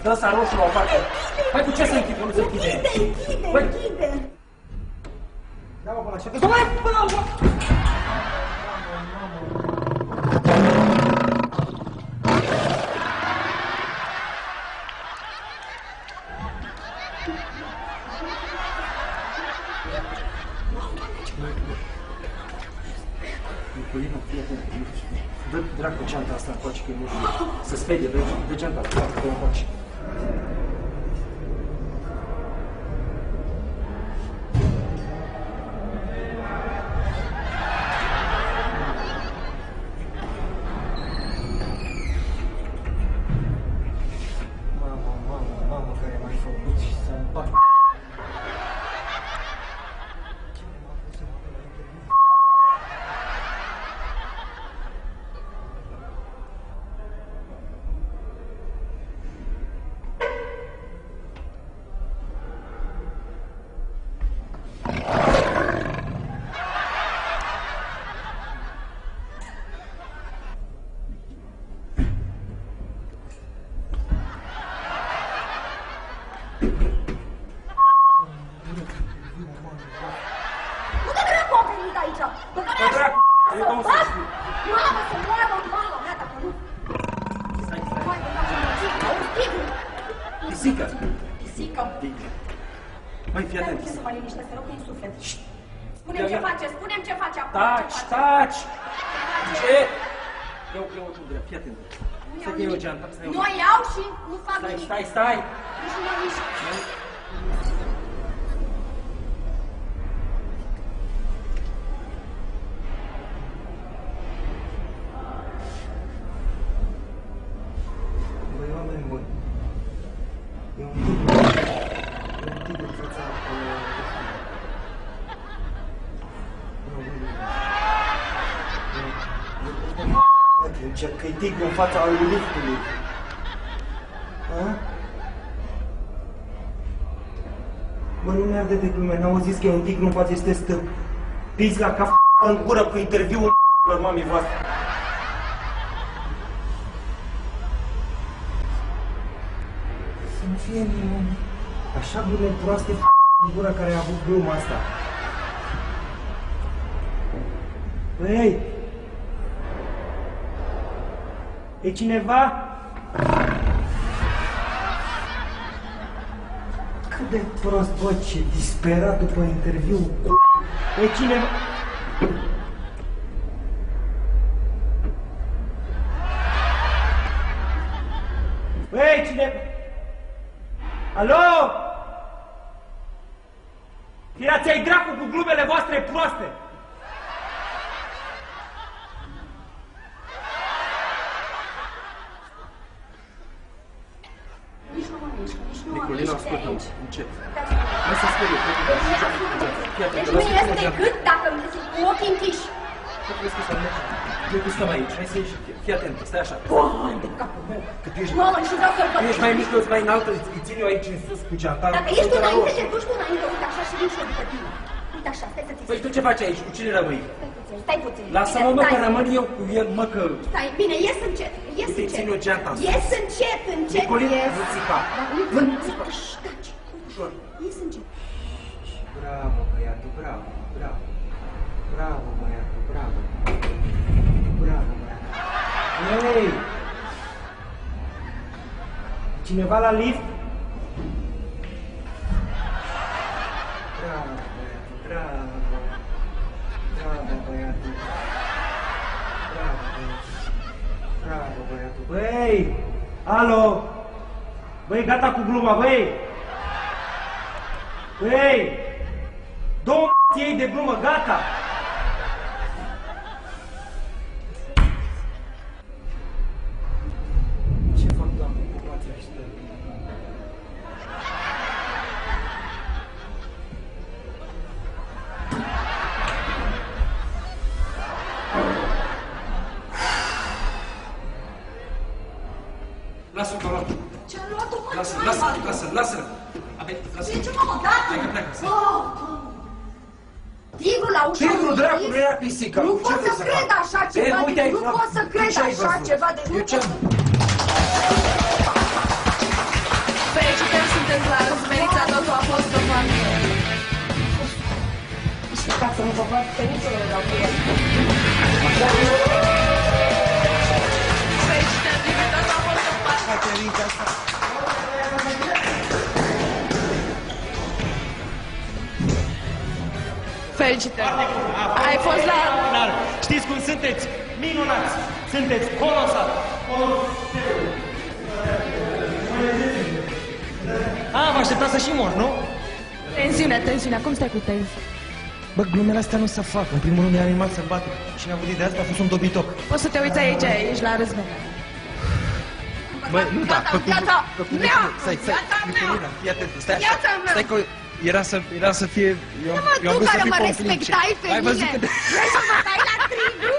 Dă ăsta roșu la o parte. Păi cu ce să închide? Nu se închide. Închide. Da-mă până la șefă. Să mai până la urmă! Nicolina, fii atent. Dă dracu geanta asta încoace, că e nu știu. Să sperie, dă geanta asta încoace. Mamă, care m-ai făcut și să-mi bagi. Taci! Ce? Eu tu drept, fii atent. Să te iau geanta. Nu o iau și nu fac nimic. Stai! Nici nu mă mișc. Băi, oameni buni. E un tip în fața... Că-i tigru în fața lui liftului. Bă, nu mi-arde de glume, n-au zis că e un tigru în fața, este stăpiți la cap în gură cu interviul în mamii voastre. Să nu fie nimeni așa glume proaste în gura care a avut gluma asta. Băi! E cineva? Cât de prost, bă, ce disperat după interviu. E cineva? Băi, cineva? Alo? Tirați-ai dracu cu glumele voastre proaste! Nicolina, ascultă-mă, încet. Nu se sperie, deci nu este decât dacă îmi zici cu ochii închiși. Nu crezi că s-ar merge? Eu că stăm aici, hai să ieși, fii atent, stai așa. Doamne, de capul meu! Că tu ești... Mamă, și vreau să-l văd. Tu ești mai mic, eu sunt mai înaltă, îi țin eu aici în sus cu geanta. Dacă ești tu înainte, te duci tu înainte, uite așa și vin și eu după tine. Uite așa, stai să ți Păi tu ce faci aici? Cu cine rămâi? Stai puțin. Lasă-mă, mă, că rămân eu cu el, mă, că... Stai, bine, ies încet, ies încet. Uite, țin eu geanta asta. Ies încet, Nicolina, nu țipa. Nu țipa. Taci, ușor. Ies încet. Bravo, băiatul, bravo, bravo. Bravo, băiatul, bravo. Bravo, băiatul. Hei! Cineva la lift? Bravo, băiatul, bravo. Bravo, băiatul. Bravo, băiatul. Bravo, băiatul. Băi! Alo! Băi, gata cu gluma, băi! Băi! Două ei de glumă, gata! Ce fac, doamne, cu toate astea? Lasă-l, că luat. Ce-a luat-o, mă? Lasă-l. Ce, mă, gata? Hai că pleacă. Tigrul la ușa Tigrul, dracu, nu era pisica. Nu pot să cred așa ceva, nu pot să cred așa ceva, deci nu pot să... sunteți la răzmerița, totul a fost o familie. Și ca să nu vă fac ferițele, vreau cu el. Felicitări, bine, totul a fost o familie. Felicitări. Ai fost la... Știți cum sunteți? Minunați! Sunteți colosal! Vă așteptați să și mor, nu? Tensiune, tensiune. Cum stai cu tensiune? Bă, glumele astea nu se fac. În primul rând e animal sălbatic. Cine a avut ideea asta a fost un dobitoc. Poți să te uiți aici, ești la răzmeri. Bă, nu da, Viața mea! Stai, Viața fii atent, stai, Viața mea! stai că era să fie... Tu care mă respectai pe mine, vrei să mă dai la trigru?